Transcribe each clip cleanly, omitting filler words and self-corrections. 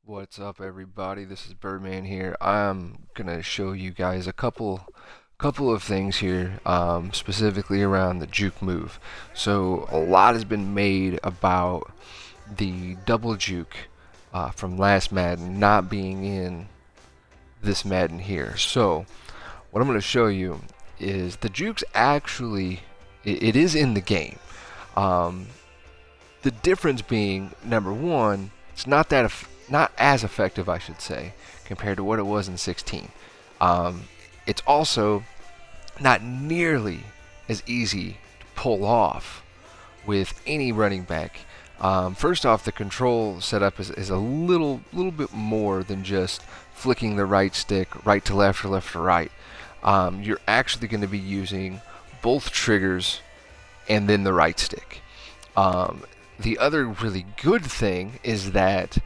What's up, everybody? This is Birdman here. I'm gonna show you guys a couple of things here, specifically around the juke move. So a lot has been made about the double juke from last Madden not being in this Madden here. So what I'm gonna show you is the jukes actually it is in the game. Um, the difference being, number one, it's not as effective, I should say, compared to what it was in 16. It's also not nearly as easy to pull off with any running back. First off, the control setup is a little bit more than just flicking the right stick right to left or left to right. You're actually going to be using both triggers and then the right stick. The other really good thing is that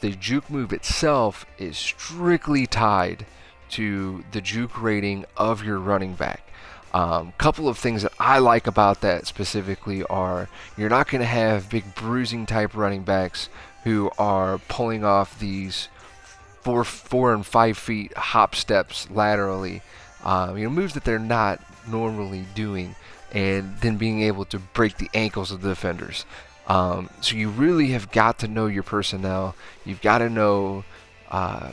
the juke move itself is strictly tied to the juke rating of your running back. Couple of things that I like about that specifically are you're not going to have big bruising type running backs who are pulling off these 4 and 5 feet hop steps laterally, moves that they're not normally doing, and then being able to break the ankles of the defenders. So you really have got to know your personnel. You've got to know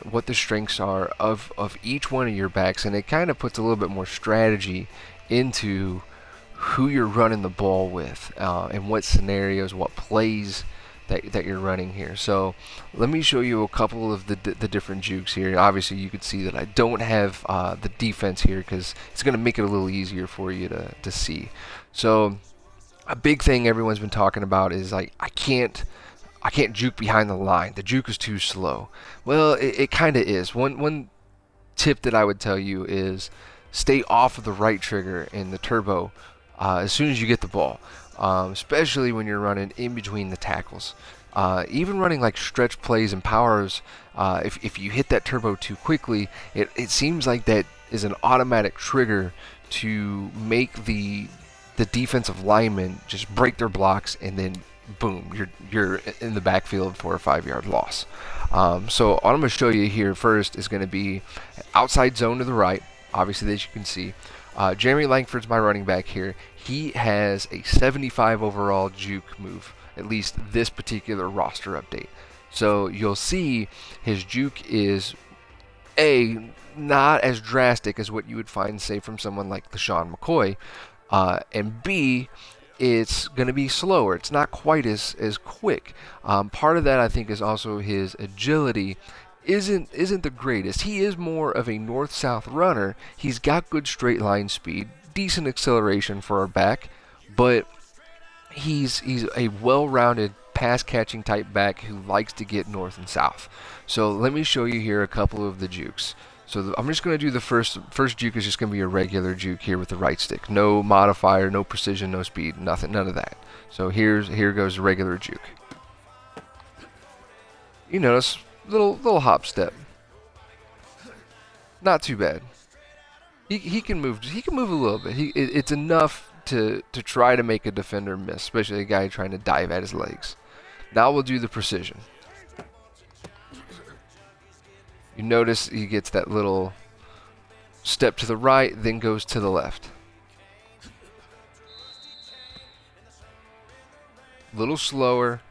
what the strengths are of each one of your backs, and it kind of puts a little bit more strategy into who you're running the ball with, and what scenarios, what plays that you're running here. So let me show you a couple of the different jukes here. Obviously you can see that I don't have the defense here because it's going to make it a little easier for you to see. So a big thing everyone's been talking about is like I can't juke behind the line. The juke is too slow. Well, it kind of is. One tip that I would tell you is stay off of the right trigger in the turbo as soon as you get the ball, especially when you're running in between the tackles. Even running like stretch plays and powers, if you hit that turbo too quickly, it seems like that is an automatic trigger to make the defensive linemen just break their blocks, and then boom, you're in the backfield for a 5-yard loss. So what I'm going to show you here first is going to be outside zone to the right, obviously, as you can see. Jeremy Langford's my running back here. He has a 75 overall juke move, at least this particular roster update. So you'll see his juke is not as drastic as what you would find, say, from someone like LaShawn McCoy, and B, it's going to be slower. It's not quite as quick. Part of that, I think, is also his agility isn't the greatest. He is more of a north-south runner. He's got good straight line speed, decent acceleration for a back, but he's a well-rounded pass-catching type back who likes to get north and south. So let me show you here a couple of the jukes. So I'm just going to do the first juke is just going to be a regular juke here with the right stick. No modifier, no precision, no speed, nothing, none of that. So here goes the regular juke. You notice little hop step. Not too bad. He can move a little bit. It's enough to try to make a defender miss, especially a guy trying to dive at his legs. Now we'll do the precision. You notice he gets that little step to the right, then goes to the left. A little slower,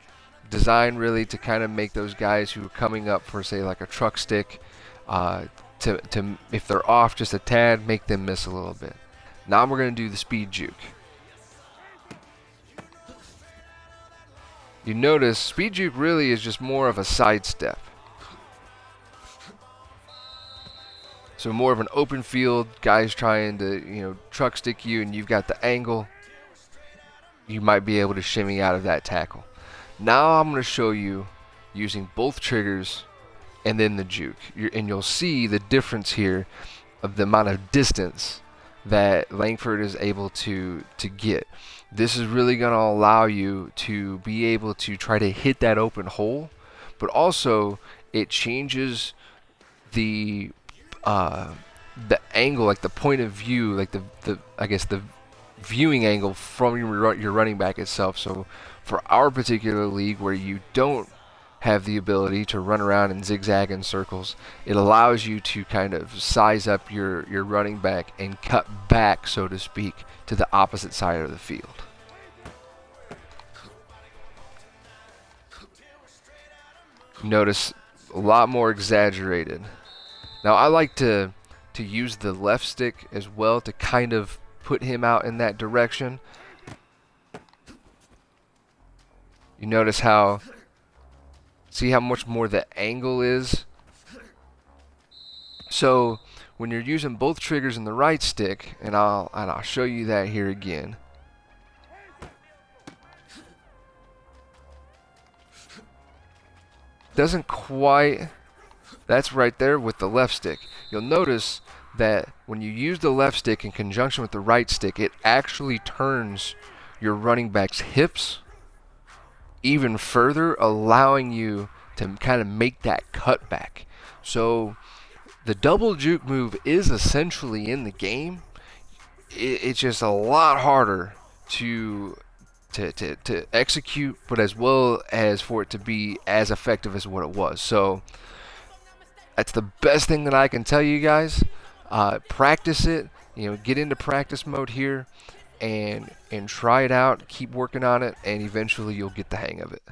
designed really to kind of make those guys who are coming up for, say, like a truck stick, to if they're off just a tad, make them miss a little bit. Now we're going to do the speed juke. You notice speed juke really is just more of a sidestep. So more of an open field, guys trying to, truck stick you, and you've got the angle. You might be able to shimmy out of that tackle. Now I'm going to show you using both triggers and then the juke. And you'll see the difference here of the amount of distance that Langford is able to get. This is really going to allow you to be able to try to hit that open hole, but also it changes the angle, like the point of view, like the I guess the viewing angle from your running back itself. So for our particular league, where you don't have the ability to run around and zigzag in circles. It allows you to kind of size up your running back and cut back, so to speak, to the opposite side of the field. Notice a lot more exaggerated. Now I like to use the left stick as well to kind of put him out in that direction. You notice how, see how much more the angle is? So when you're using both triggers in the right stick, and I'll show you that here again. Doesn't quite, that's right there with the left stick. You'll notice that when you use the left stick in conjunction with the right stick, it actually turns your running back's hips even further, allowing you to kind of make that cutback. So the double juke move is essentially in the game. It's just a lot harder to execute, but as well as for it to be as effective as what it was. So that's the best thing that I can tell you guys. Practice it. Get into practice mode here and try it out. Keep working on it, and eventually you'll get the hang of it.